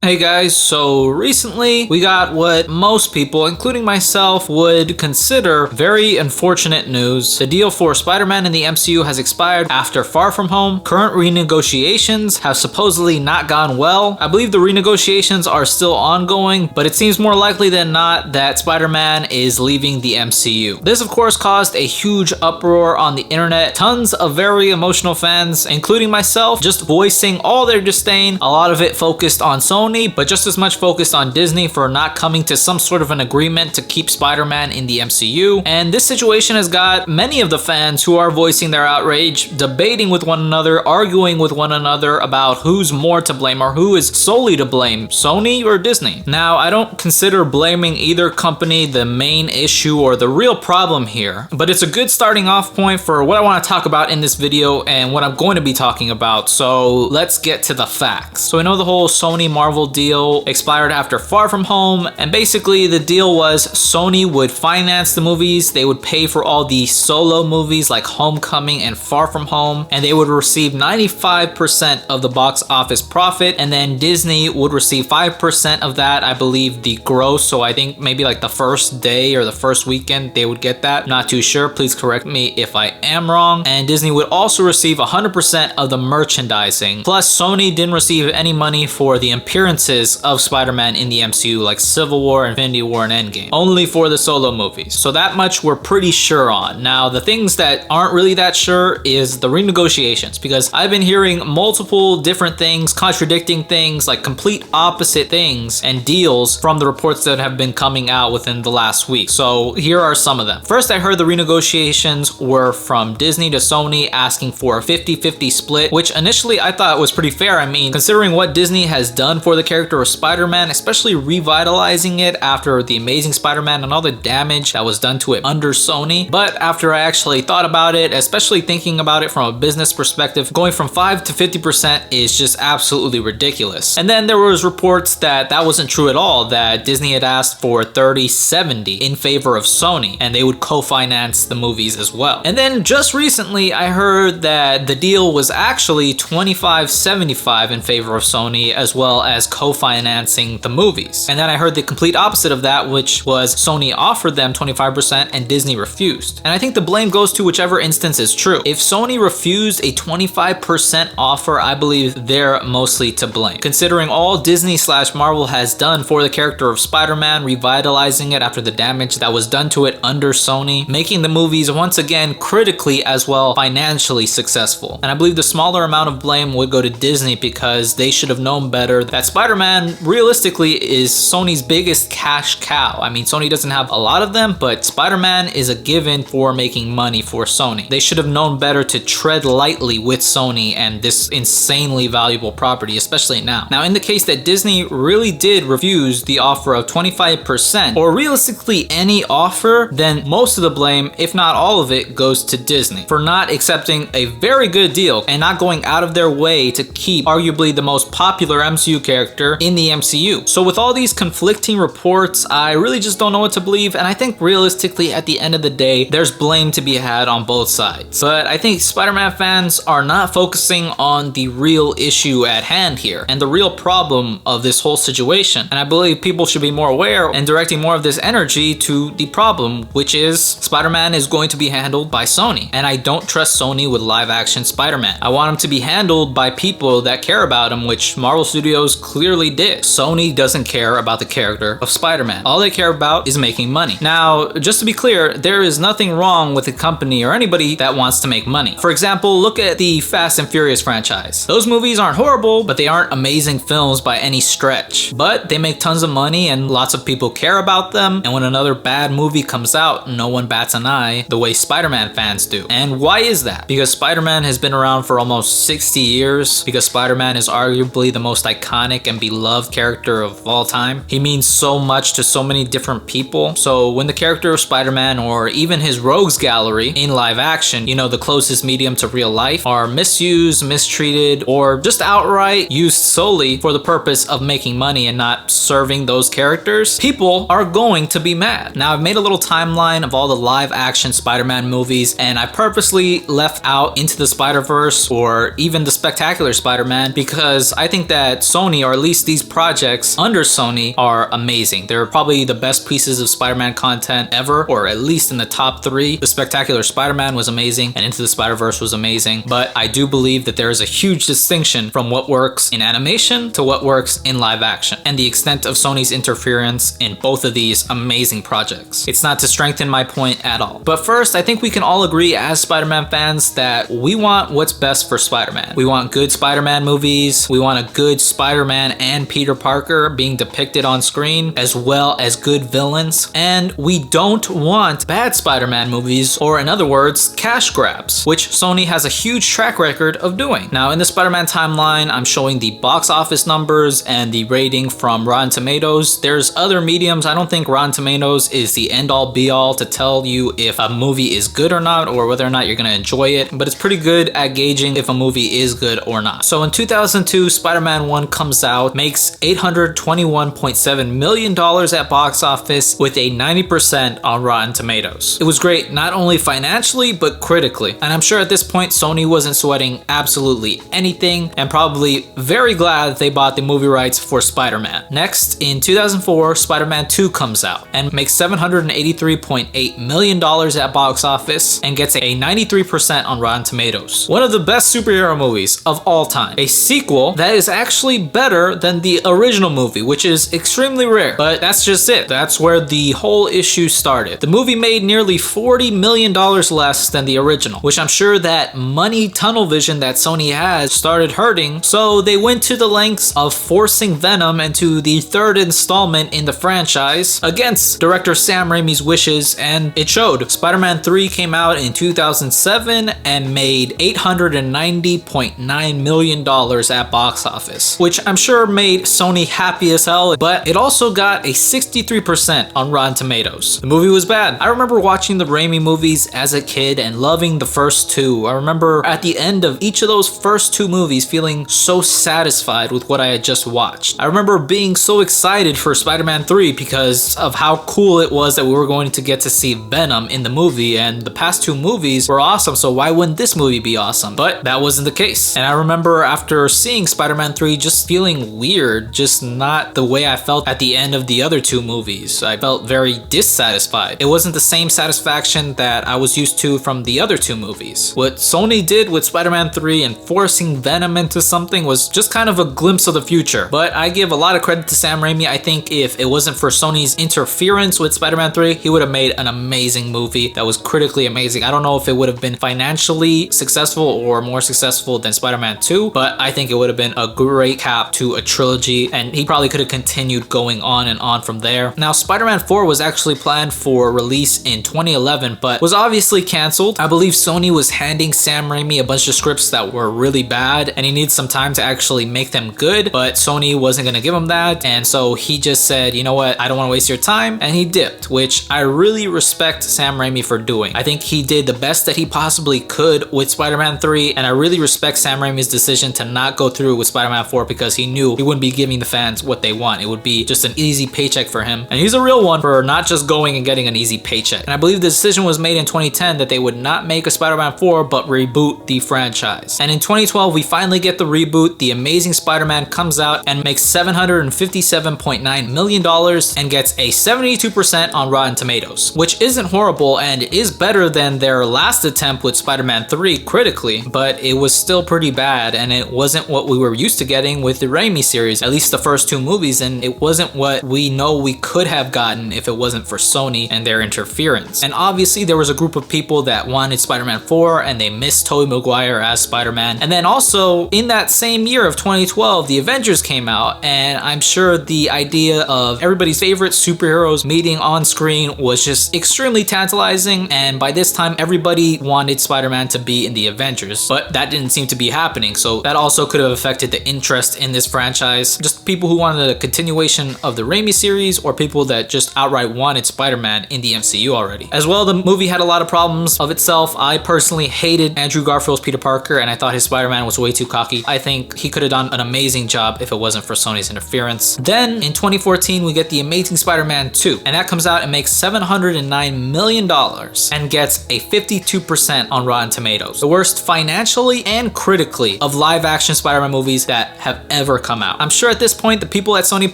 Hey guys, so recently we got what most people, including myself, would consider very unfortunate news. The deal for Spider-Man in the MCU has expired after Far From Home. Current renegotiations have supposedly not gone well. I believe the renegotiations are still ongoing, but it seems more likely than not that Spider-Man is leaving the MCU. This of course caused a huge uproar on the internet. Tons of very emotional fans, including myself, just voicing all their disdain. A lot of it focused on Sony, but just as much focused on Disney for not coming to some sort of an agreement to keep Spider-Man in the MCU. And this situation has got many of the fans who are voicing their outrage, debating with one another, arguing with one another about who's more to blame or who is solely to blame, Sony or Disney. Now, I don't consider blaming either company the main issue or the real problem here, but it's a good starting off point for what I want to talk about in this video and what I'm going to be talking about. So let's get to the facts. So I know the whole Sony Marvel deal expired after Far From Home, and basically the deal was Sony would finance the movies, they would pay for all the solo movies like Homecoming and Far From Home, and they would receive 95% of the box office profit, and then Disney would receive 5% of that, I believe the gross, so I think maybe like the first day or the first weekend they would get that. Not too sure, please correct me if I am wrong. And Disney would also receive 100% of the merchandising. Plus Sony didn't receive any money for the appearances of Spider-Man in the MCU like Civil War, Infinity War, and Endgame. Only for the solo movies. So that much we're pretty sure on. Now the things that aren't really that sure is the renegotiations, because I've been hearing multiple different things, contradicting things, like complete opposite things and deals from the reports that have been coming out within the last week. So here are some of them. First, I heard the renegotiations were from Disney to Sony asking for a 50-50 split, which initially I thought was pretty fair. I mean, considering what Disney has done for the character of Spider-Man, especially revitalizing it after the Amazing Spider-Man and all the damage that was done to it under Sony. But after I actually thought about it, especially thinking about it from a business perspective, going from 5 to 50% is just absolutely ridiculous. And then there was reports that that wasn't true at all, that Disney had asked for 30-70 in favor of Sony, and they would co-finance the movies as well. And then just recently I heard that the deal was actually 25-75 in favor of Sony, as well as co-financing the movies. And then I heard the complete opposite of that, which was Sony offered them 25% and Disney refused. And I think the blame goes to whichever instance is true. If Sony refused a 25% offer, I believe they're mostly to blame. Considering all Disney/Marvel has done for the character of Spider-Man, revitalizing it after the damage that was done to it under Sony, making the movies once again critically as well financially successful. And I believe the smaller amount of blame would go to Disney, because they should have known better that Spider-Man realistically is Sony's biggest cash cow. I mean, Sony doesn't have a lot of them, but Spider-Man is a given for making money for Sony. They should have known better to tread lightly with Sony and this insanely valuable property, especially now. Now, in the case that Disney really did refuse the offer of 25%, or realistically any offer, then most of the blame, if not all of it, goes to Disney for not accepting a very good deal and not going out of their way to keep arguably the most popular MCU character in the MCU. So with all these conflicting reports, I really just don't know what to believe, and I think realistically at the end of the day, there's blame to be had on both sides. But I think Spider-Man fans are not focusing on the real issue at hand here and the real problem of this whole situation. And I believe people should be more aware and directing more of this energy to the problem, which is Spider-Man is going to be handled by Sony. And I don't trust Sony with live action Spider-Man. I want him to be handled by people that care about him, which Marvel Studios clearly did. Sony doesn't care about the character of Spider-Man. All they care about is making money. Now, just to be clear, there is nothing wrong with a company or anybody that wants to make money. For example, look at the Fast and Furious franchise. Those movies aren't horrible, but they aren't amazing films by any stretch. But they make tons of money and lots of people care about them. And when another bad movie comes out, no one bats an eye the way Spider-Man fans do. And why is that? Because Spider-Man has been around for almost 60 years. Because Spider-Man is arguably the most iconic and beloved character of all time. He means so much to so many different people. So when the character of Spider-Man, or even his rogues gallery in live action, you know, the closest medium to real life, are misused, mistreated, or just outright used solely for the purpose of making money and not serving those characters, people are going to be mad. Now, I've made a little timeline of all the live action Spider-Man movies, and I purposely left out Into the Spider-Verse or even the Spectacular Spider-Man because I think that Sony, or at least these projects under Sony, are amazing. They're probably the best pieces of Spider-Man content ever, or at least in the top 3. The Spectacular Spider-Man was amazing, and Into the Spider-Verse was amazing, but I do believe that there is a huge distinction from what works in animation to what works in live action, and the extent of Sony's interference in both of these amazing projects. It's not to strengthen my point at all. But first, I think we can all agree as Spider-Man fans that we want what's best for Spider-Man. We want good Spider-Man movies, we want a good Spider-Man and Peter Parker being depicted on screen, as well as good villains, and we don't want bad Spider-Man movies, or in other words, cash grabs, which Sony has a huge track record of doing. Now, in the Spider-Man timeline, I'm showing the box office numbers and the rating from Rotten Tomatoes. There's other mediums. I don't think Rotten Tomatoes is the end-all be-all to tell you if a movie is good or not, or whether or not you're gonna enjoy it, but it's pretty good at gauging if a movie is good or not. So in 2002, Spider-Man 1 comes out, makes $821.7 million at box office with a 90% on Rotten Tomatoes. It was great not only financially, but critically. And I'm sure at this point, Sony wasn't sweating absolutely anything, and probably very glad they bought the movie rights for Spider-Man. Next, in 2004, Spider-Man 2 comes out and makes $783.8 million at box office and gets a 93% on Rotten Tomatoes. One of the best superhero movies of all time. A sequel that is actually better than the original movie, which is extremely rare, but that's just it. That's where the whole issue started. The movie made nearly $40 million less than the original, which I'm sure that money tunnel vision that Sony has started hurting, so they went to the lengths of forcing Venom into the 3rd installment in the franchise against director Sam Raimi's wishes, and it showed. Spider-Man 3 came out in 2007 and made $890.9 million at box office, which I'm sure made Sony happy as hell, but it also got a 63% on Rotten Tomatoes. The movie was bad. I remember watching the Raimi movies as a kid and loving the first 2. I remember at the end of each of those first 2 movies feeling so satisfied with what I had just watched. I remember being so excited for Spider-Man 3 because of how cool it was that we were going to get to see Venom in the movie, and the past 2 movies were awesome, so why wouldn't this movie be awesome? But that wasn't the case. And I remember after seeing Spider-Man 3 just feeling weird, just not the way I felt at the end of the other 2 movies. I felt very dissatisfied. It wasn't the same satisfaction that I was used to from the other 2 movies. What Sony did with Spider-Man 3 and forcing Venom into something was just kind of a glimpse of the future. But I give a lot of credit to Sam Raimi. I think if it wasn't for Sony's interference with Spider-Man 3, he would have made an amazing movie that was critically amazing. I don't know if it would have been financially successful or more successful than Spider-Man 2, but I think it would have been a great cap to a trilogy, and he probably could have continued going on and on from there. Now, Spider-Man 4 was actually planned for release in 2011, but was obviously canceled. I believe Sony was handing Sam Raimi a bunch of scripts that were really bad, and he needed some time to actually make them good, but Sony wasn't gonna give him that, and so he just said, you know what, I don't want to waste your time, and he dipped, which I really respect Sam Raimi for doing. I think he did the best that he possibly could with Spider-Man 3, and I really respect Sam Raimi's decision to not go through with Spider-Man 4 because he knew he wouldn't be giving the fans what they want. It would be just an easy paycheck for him, and he's a real one for not just going and getting an easy paycheck. And I believe the decision was made in 2010 that they would not make a Spider-Man 4 but reboot the franchise. And in 2012 we finally get the reboot. The Amazing Spider-Man comes out and makes $757.9 million and gets a 72% on Rotten Tomatoes, which isn't horrible and is better than their last attempt with Spider-Man 3 critically, but it was still pretty bad, and it wasn't what we were used to getting with the Raimi series, at least the first 2 movies, and it wasn't what we know we could have gotten if it wasn't for Sony and their interference. And obviously there was a group of people that wanted Spider-Man 4 and they missed Tobey Maguire as Spider-Man. And then also in that same year of 2012, the Avengers came out, and I'm sure the idea of everybody's favorite superheroes meeting on screen was just extremely tantalizing, and by this time everybody wanted Spider-Man to be in the Avengers, but that didn't seem to be happening, so that also could have affected the interest in this franchise. Just people who wanted a continuation of the Raimi series, or people that just outright wanted Spider-Man in the MCU already. As well, the movie had a lot of problems of itself. I personally hated Andrew Garfield's Peter Parker, and I thought his Spider-Man was way too cocky. I think he could have done an amazing job if it wasn't for Sony's interference. Then in 2014 we get The Amazing Spider-Man 2, and that comes out and makes $709 million and gets a 52% on Rotten Tomatoes. The worst financially and critically of live action Spider-Man movies that have ever come out. I'm sure at this point, the people at Sony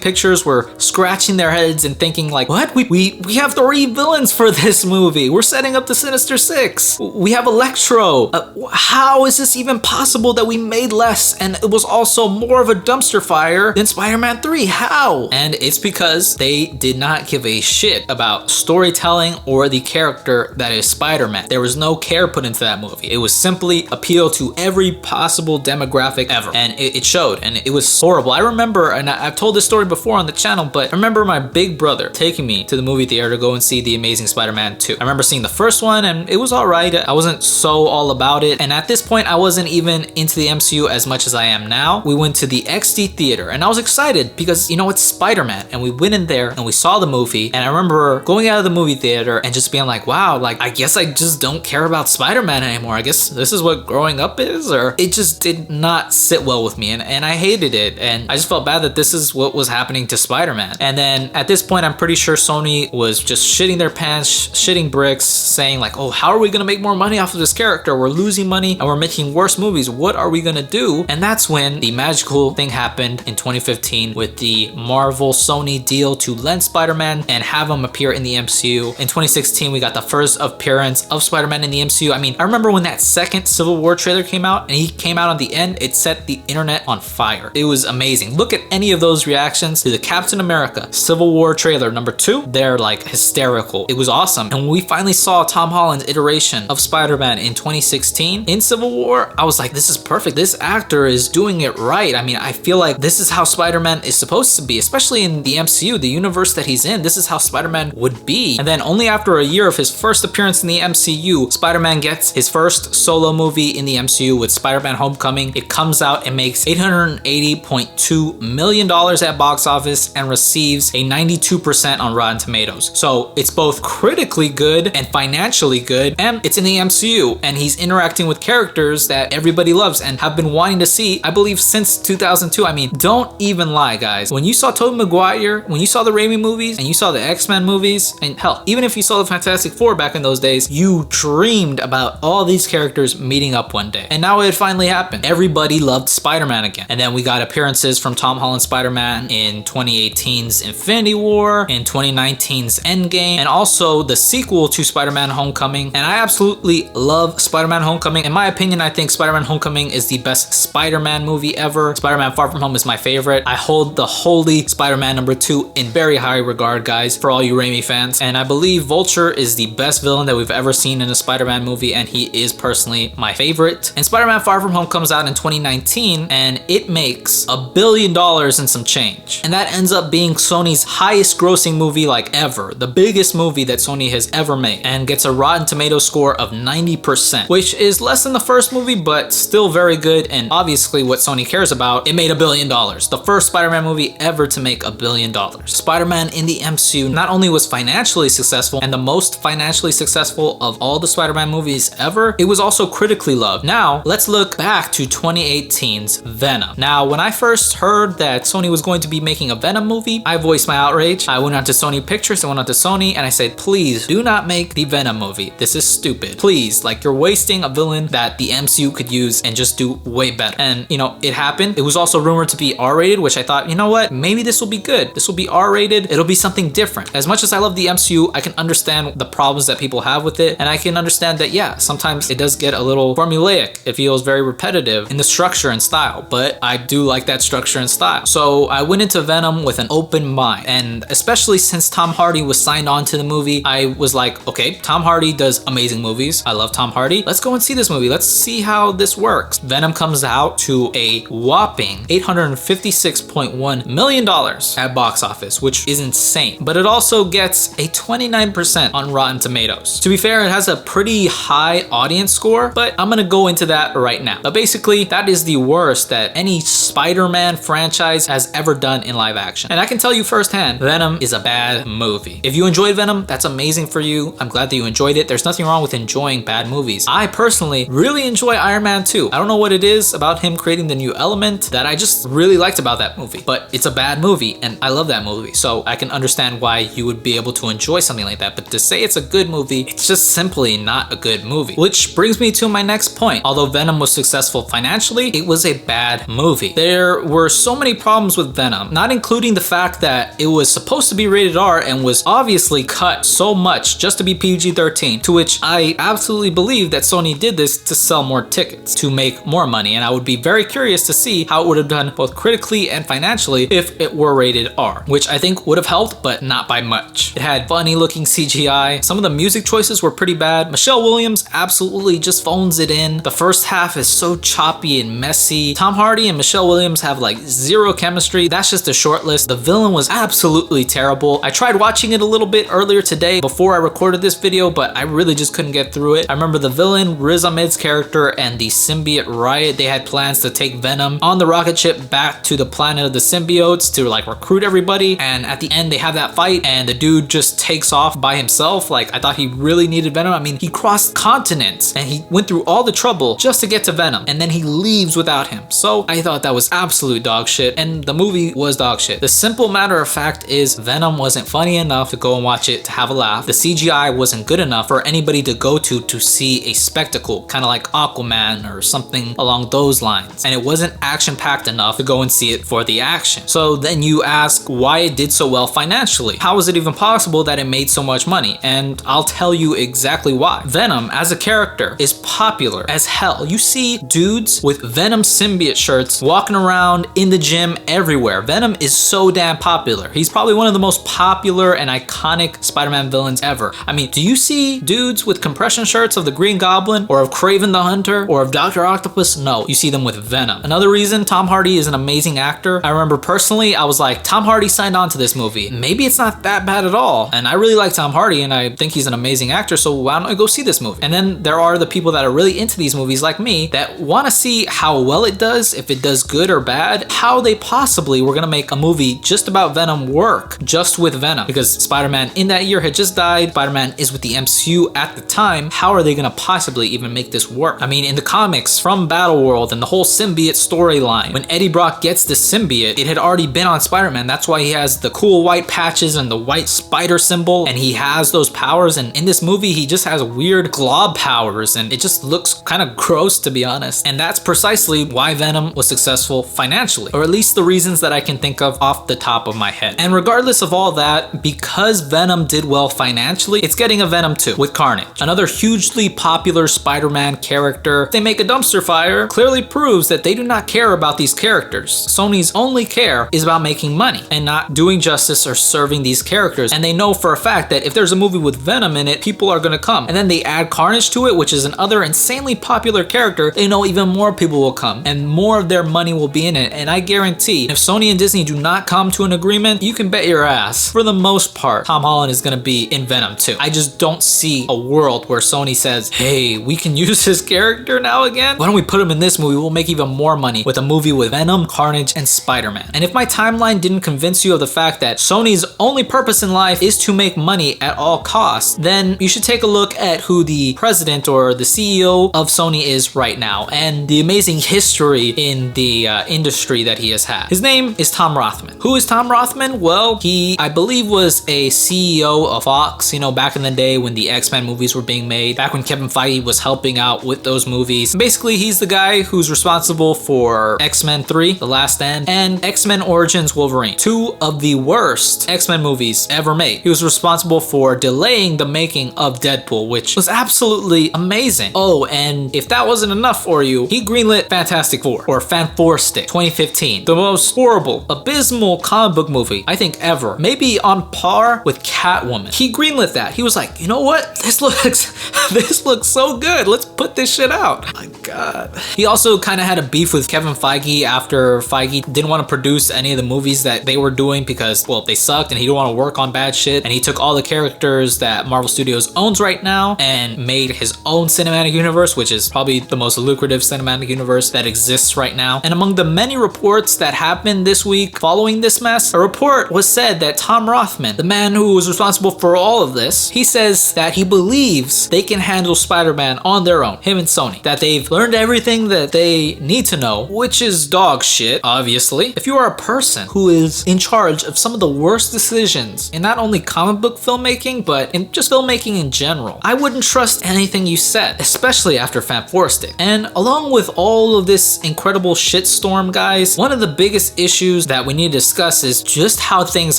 Pictures were scratching their heads and thinking like, what? We have 3 villains for this movie. We're setting up the Sinister Six. We have Electro. How is this even possible that we made less and it was also more of a dumpster fire than Spider-Man 3? How? And it's because they did not give a shit about storytelling or the character that is Spider-Man. There was no care put into that movie. It was simply appeal to every possible demographic ever. And it showed, and it was horrible. I remember, and I've told this story before on the channel, but I remember my big brother taking me to the movie theater to go and see The Amazing Spider-Man 2. I remember seeing the first one and it was all right. I wasn't so all about it. And at this point, I wasn't even into the MCU as much as I am now. We went to the XD theater and I was excited because, you know, it's Spider-Man. And we went in there and we saw the movie. And I remember going out of the movie theater and just being like, wow, like, I guess I just don't care about Spider-Man anymore. I guess this is what growing up is, or it just did not sit well with me. And I hated it. And I just felt bad that this is what was happening to Spider-Man. And then at this point, I'm pretty sure Sony was just shitting their pants, shitting bricks, saying like, oh, how are we gonna make more money off of this character? We're losing money and we're making worse movies. What are we gonna do? And that's when the magical thing happened in 2015 with the Marvel Sony deal to lend Spider-Man and have him appear in the MCU. In 2016, we got the first appearance of Spider-Man in the MCU. I mean, I remember when that second Civil War trailer came out and he came out on the end, it set the internet on fire. It was amazing. Look at any of those reactions to the Captain America Civil War trailer number 2. They're like hysterical. It was awesome. And when we finally saw Tom Holland's iteration of Spider-Man in 2016 in Civil War, I was like, this is perfect. This actor is doing it right. I mean, I feel like this is how Spider-Man is supposed to be, especially in the MCU, the universe that he's in. This is how Spider-Man would be. And then only after a year of his first appearance in the MCU, Spider-Man gets his first solo movie in the MCU with Spider-Man Homecoming. It comes out and makes $880.2 million at box office and receives a 92% on Rotten Tomatoes. So it's both critically good and financially good, and it's in the MCU, and he's interacting with characters that everybody loves and have been wanting to see, I believe, since 2002. I mean, don't even lie, guys. When you saw Tobey Maguire, when you saw the Raimi movies, and you saw the X-Men movies, and hell, even if you saw the Fantastic Four back in those days, you dreamed about all these characters meeting up one day. And now it finally happened. Everybody loved Spider-Man again. And then we got appearances from Tom Holland Spider-Man in 2018's Infinity War, in 2019's Endgame, and also the sequel to Spider-Man Homecoming. And I absolutely love Spider-Man Homecoming. In my opinion, I think Spider-Man Homecoming is the best Spider-Man movie ever. Spider-Man Far From Home is my favorite. I hold the holy Spider-Man number 2 in very high regard, guys, for all you Raimi fans. And I believe Vulture is the best villain that we've ever seen in a Spider-Man movie, and he is personally my favorite. And Spider-Man Far From Home comes out in 2019, and it makes $1 billion and some change. And that ends up being Sony's highest grossing movie like ever, the biggest movie that Sony has ever made, and gets a Rotten Tomatoes score of 90%, which is less than the first movie, but still very good. And obviously what Sony cares about, it made $1 billion. The first Spider-Man movie ever to make $1 billion. Spider-Man in the MCU not only was financially successful and the most financially successful of all the Spider-Man movies ever, it was also critically loved. Now, let's look back to 2018's Venom. Now, when I first heard that Sony was going to be making a Venom movie, I voiced my outrage. I went on to Sony Pictures, I went on to Sony, and I said, please do not make the Venom movie. This is stupid. Please, like, you're wasting a villain that the MCU could use and just do way better. And, you know, it happened. It was also rumored to be R-rated, which I thought, you know what, maybe this will be good. This will be R-rated. It'll be something different. As much as I love the MCU, I can understand the problems that people have with it, and I can understand that, yeah, sometimes it does get a little formulaic. It feels very repetitive in the structure and style, but I do like that structure and style. So I went into Venom with an open mind, and especially since Tom Hardy was signed on to the movie, I was like, okay, Tom Hardy does amazing movies. I love Tom Hardy. Let's go and see this movie. Let's see how this works. Venom comes out to a whopping $856.1 million at box office, which is insane. But it also gets a 29% on Rotten Tomatoes. To be fair, it has a pretty high audience score, but I'm gonna go into that right now. But basically, that is the worst that any Spider-Man franchise has ever done in live action. And I can tell you firsthand, Venom is a bad movie. If you enjoyed Venom, that's amazing for you. I'm glad that you enjoyed it. There's nothing wrong with enjoying bad movies. I personally really enjoy Iron Man 2. I don't know what it is about him creating the new element that I just really liked about that movie, but it's a bad movie and I love that movie. So I can understand why you would be able to enjoy something like that. But to say it's a good movie, it's just simply not a good movie. Which brings me to my next point. Although Venom was successful financially, it was a bad movie. There were so many problems with Venom, not including the fact that it was supposed to be rated R and was obviously cut so much just to be PG-13, to which I absolutely believe that Sony did this to sell more tickets, to make more money, and I would be very curious to see how it would have done both critically and financially if it were rated R, which I think would have helped, but not by much. It had funny looking CGI. Some of the music choices were pretty bad. Michelle Williams absolutely just phones it in. The first half is so choppy and messy. Tom Hardy and Michelle Williams have like zero chemistry. That's just a short list. The villain was absolutely terrible. I tried watching it a little bit earlier today before I recorded this video, but I really just couldn't get through it. I remember the villain, Riz Ahmed's character, and the symbiote Riot, they had plans to take Venom on the rocket ship back to the planet of the symbiotes to like recruit everybody, and at the end they have that fight and the dude just takes off by himself. Like, I thought he really needed Venom. I mean, he crossed continents and he went through all the trouble just to get to Venom, and then he leaves without him. So I thought that was absolute dog shit, and the movie was dog shit. The simple matter of fact is Venom wasn't funny enough to go and watch it to have a laugh. The CGI wasn't good enough for anybody to go to see a spectacle, kind of like Aquaman or something along those lines, and it wasn't action-packed enough to go and see it for the action. So then you ask why it did so well financially. How is it even possible that it made so much money? And I'll tell you exactly why. Venom as a character is popular as hell. You see dudes with Venom symbiote shirts walking around in the gym everywhere. Venom is so damn popular. He's probably one of the most popular and iconic Spider-Man villains ever. I mean, do you see dudes with compression shirts of the Green Goblin or of Kraven the Hunter or of Dr. Octopus? No, you see them with Venom. Another reason Tom Hardy is an amazing actor. I remember personally, I was like, Tom Hardy signed on to this movie. Maybe it's not that bad at all. And I really like Tom Hardy and I think he's an amazing actor, so why don't I go see this movie? And then there are the people that are really into these movies like me that want to see how well it does, if it does good or bad, how they possibly were gonna make a movie just about Venom work just with Venom, because Spider-Man in that year had just died. Spider-Man is with the MCU at the time. How are they gonna possibly even make this work? I mean, in the comics from Battleworld and the whole symbiote storyline, when Eddie Brock gets the symbiote, it had already been on Spider-Man. That's why he has the cool white patches and the white spider symbol, and he has those powers. And in this movie, he just has weird glob powers, and it just looks kind of gross, to be honest. And that's precisely why Venom was successful financially, or at least the reasons that I can think of off the top of my head. And regardless of all that, because Venom did well financially, it's getting a Venom 2 with Carnage, another hugely popular Spider-Man character. They make a dumpster fire, clearly proves that they do not care about these characters. Sony's only care is about making money and not doing justice or serving these characters. And they know for a fact that if there's a movie with Venom in it, people are gonna come. And then they add Carnage to it, which is another insanely popular character. They know even more people will come and more of their money will be in it. And I guarantee if Sony and Disney do not come to an agreement, you can bet your ass, for the most part, Tom Holland is gonna be in Venom 2. I just don't see a world where Sony says, hey, we can use his character now again? Why don't we put him in this movie? We'll make even more money with a movie with Venom, Carnage, and Spider-Man. And if my timeline didn't convince you of the fact that Sony's only purpose in life is to make money at all costs, then you should take a look at who the president or the CEO of Sony is right now and the amazing history in the industry that he has had. His name is Tom Rothman. Who is Tom Rothman? Well, he, I believe, was a CEO of Fox, you know, back in the day when the X-Men movies were being made, back when Kevin Feige was helping out with those movies. Basically, he's the guy who's responsible for X-Men 3, The Last Stand, and X-Men Origins Wolverine, two of the worst X-Men movies ever made. He was responsible for delaying the making of Deadpool, which was absolutely amazing. Oh, and if that wasn't enough for you, he greenlit Fantastic Four, or Fan-4-Stick, 2015. The most horrible, abysmal comic book movie, I think, ever. Maybe on par with Catwoman. He greenlit that. He was like, you know what? This looks so good. Let's put this shit out. Oh my God. He also kind of had a beef with Kevin Feige after Feige didn't want to produce any of the movies that they were doing because, well, they sucked and he didn't want to work on bad shit. And he took all the characters that Marvel Studios owns right now and made his own cinematic universe, which is probably the most lucrative cinematic universe that exists right now. And among the many reports that happened this week following this mess, a report was said that Tom Rothman, the man who was responsible for all of this, he says that he believes they can handle Spider-Man on their own, him and Sony, that they've learned everything that they need to know, which is dog shit, obviously. If you are a person who is in charge of some of the worst decisions in not only comic book filmmaking, but in just filmmaking in general, I wouldn't trust anything you said, especially after Fan-4-Stick. And along with all of this incredible shitstorm storm, guys, one of the biggest issues that we need to discuss is just how things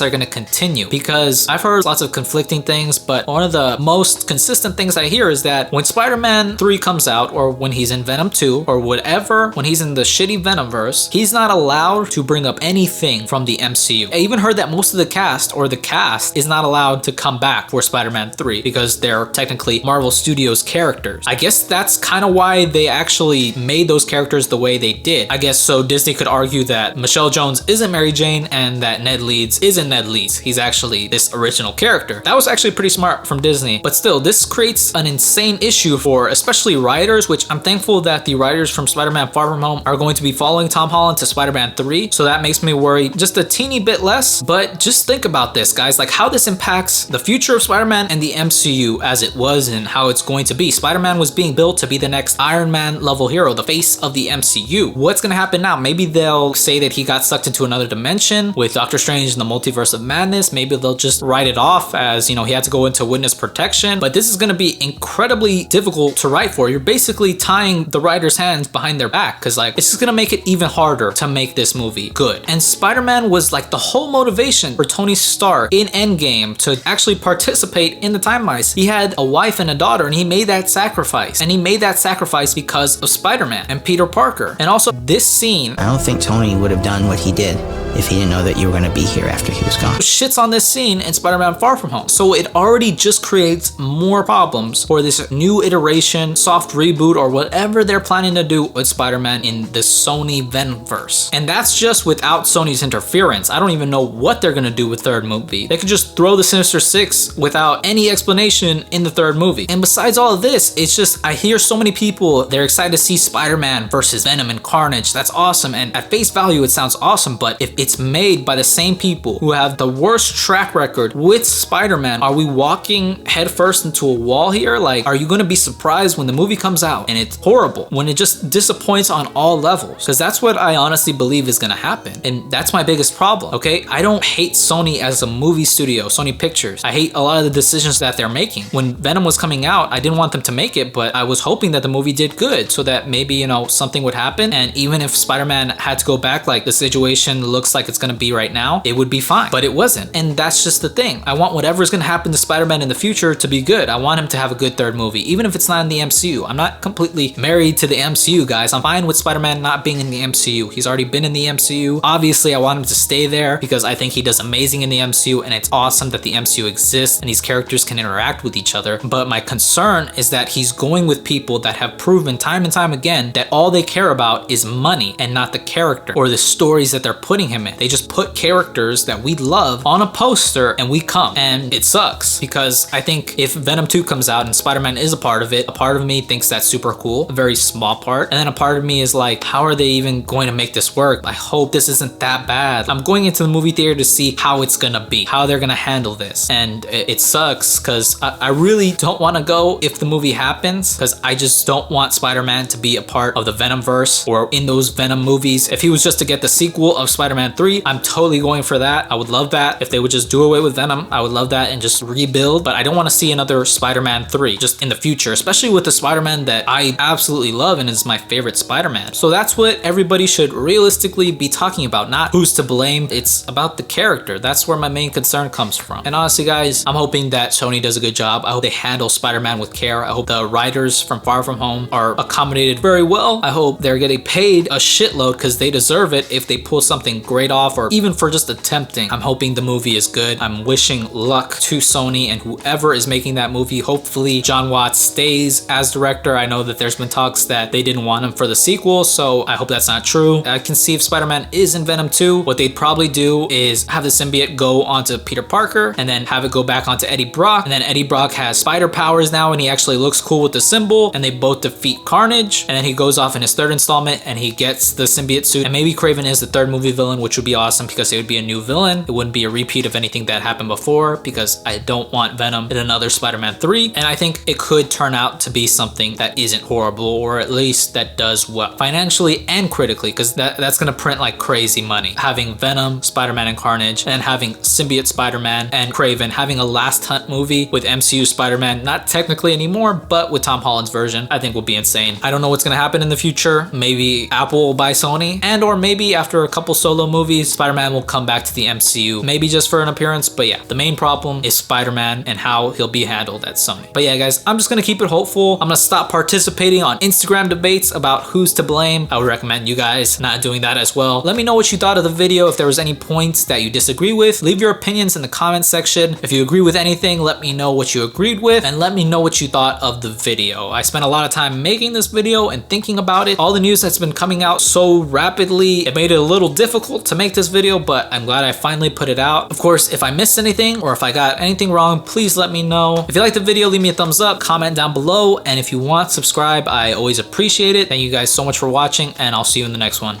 are going to continue, because I've heard lots of conflicting things, but one of the most consistent things I hear is that when Spider-Man 3 comes out, or when he's in Venom 2, or whatever, when he's in the shitty Venomverse, he's not allowed to bring up anything from the MCU. I even heard that most of the cast, or the cast, is not allowed to come back for Spider-Man 3 because they're technically Marvel Studios characters. I guess that's kind of why they actually made those characters the way they did. I guess so Disney could argue that Michelle Jones isn't Mary Jane and that Ned Leeds isn't Ned Leeds. He's actually this original character. That was actually pretty smart from Disney, but still, this creates an insane issue for especially writers, which I'm thankful that the writers from Spider-Man Far From Home are going to be following Tom Holland to Spider-Man 3, so that makes me worry just a teeny bit less. But just think about this, guys, like how this impacts the future of Spider-Man and the MCU as it was and how it's going to be. Spider-Man was being built to be the next Iron Man level hero, the face of the MCU. What's gonna happen now? Maybe they'll say that he got sucked into another dimension with Doctor Strange and the Multiverse of Madness. Maybe they'll just write it off as, you know, he had to go into witness protection. But this is gonna be incredibly difficult to write for. You're basically tying the writer's hands behind their back, because like it's just gonna make it even harder to make this movie good. And Spider-Man was like the whole motivation for Tony Stark in Endgame to actually participate in the Time Heist. He had a wife and a daughter, and he made that sacrifice. And he made that sacrifice because of Spider-Man and Peter Parker. And also this scene, I don't think Tony would have done what he did if he didn't know that you were going to be here after he was gone. Shits on this scene in Spider-Man Far From Home. So it already just creates more problems for this new iteration, soft reboot, or whatever they're planning to do with Spider-Man in the Sony Venomverse. And that's just without Sony's interference. I don't even know what they're gonna do with third movie. They could just throw the Sinister Six without any explanation in the third movie. And besides all of this, it's just, I hear so many people, they're excited to see Spider-Man versus Venom and Carnage. That's awesome. And at face value, it sounds awesome, but if it's made by the same people who have the worst track record with Spider-Man, are we walking headfirst into a wall here? Like, are you gonna be surprised when the movie comes out and it's horrible, when it just disappoints on all levels? Because that's what I honestly believe is gonna happen. And that's my biggest problem, okay? I don't hate Sony as a movie studio, Sony Pictures. I hate a lot of the decisions that they're making. When Venom was coming out, I didn't want them to make it, but I was hoping that the movie did good so that maybe, you know, something would happen. And even if Spider-Man had to go back, like the situation looks like it's gonna be right now, it would be fine. But it wasn't. And that's just the thing. I want whatever's gonna happen to Spider-Man in the future to be good. I want him to have a good third movie, even if it's not in the MCU. I'm not completely married to the MCU, guys. I'm fine with Spider-Man not being in the MCU. He's already been in the MCU. Obviously, I want him to stay there because I think he does amazing in the MCU, and it's awesome that the MCU exists and these characters can interact with each other. But my concern is that he's going with people that have proven time and time again that all they care about is money and not the character or the stories that they're putting him in. They just put characters that we love on a poster and we come, and it sucks because I think if Venom 2 comes out and Spider-Man is a part of it, a part of me thinks that's super cool, a very small part, and then a part of me is like, how are they even going to make this work? I hope this isn't that bad. I'm going into the movie theater to see how it's gonna be, how they're gonna handle this, and it sucks because I really don't want to go if the movie happens, because I just don't want Spider-Man to be a part of the Venomverse or in those Venom movies. If he was just to get the sequel of Spider-Man 3, I'm totally going for that. I would love that. If they would just do away with Venom, I would love that and just rebuild. But I don't want to see another Spider-Man 3 just in the future, especially with the Spider-Man that I absolutely love and is my favorite Spider-Man. So that's what everybody should realistically be talking about, not who's to blame. It's about the character. That's where my main concern comes from. And honestly, guys, I'm hoping that Sony does a good job. I hope they handle Spider-Man with care. I hope the writers from Far From Home are accommodated very well. I hope they're getting paid a shitload because they deserve it if they pull something great off, or even for just attempting. I'm hoping the movie is good. I'm wishing luck to Sony and whoever is making that movie. Hopefully John Watts stays as director. I know that there's been talks that they didn't want him for the sequel, so I hope that's not true. I can see if Spider-Man is in Venom 2, what they'd probably do is have the symbiote go onto Peter Parker and then have it go back onto Eddie Brock, and then Eddie Brock has spider powers now and he actually looks cool with the symbol, and they both defeat Carnage, and then he goes off in his third installment and he gets the symbiote suit, and maybe Kraven is the third movie villain, which would be awesome because it would be a new villain. It wouldn't be a repeat of anything that happened before, because I don't want Venom in another Spider-Man 3. And I think it could turn out to be something that isn't horrible, or at least that does well financially and critically, because that's gonna print like crazy money. Having Venom, Spider-Man and Carnage, and having symbiote Spider-Man and Kraven, having a Last Hunt movie with MCU Spider-Man, not technically anymore, but with Tom Holland's version, I think will be insane. I don't know what's gonna happen in the future. Maybe Apple will buy Sony, and or maybe after a couple solo movies, Spider-Man will come back to the MCU, maybe just for an appearance. But yeah, the main problem is Spider-Man and how he'll be handled at Sony. But yeah, guys, I'm just gonna keep it hopeful. I'm gonna stop participating on Instagram debates about who's to blame. I would recommend you guys not doing that as well. Let me know what you thought of the video. If there was any points that you disagree with, leave your opinions in the comment section. If you agree with anything, let me know what you agreed with, and let me know what you thought of the video. I spent a lot of time making this video and thinking about it. All the news that's been coming out so rapidly, it made it a little difficult to make this video, but I'm glad I finally put it out. Of course, if I missed anything or if I got anything wrong, please let me know. If you liked the video, leave me a thumbs up, comment down below, and if you want, subscribe. I always appreciate it. Thank you guys so much for watching, and I'll see you in the next one.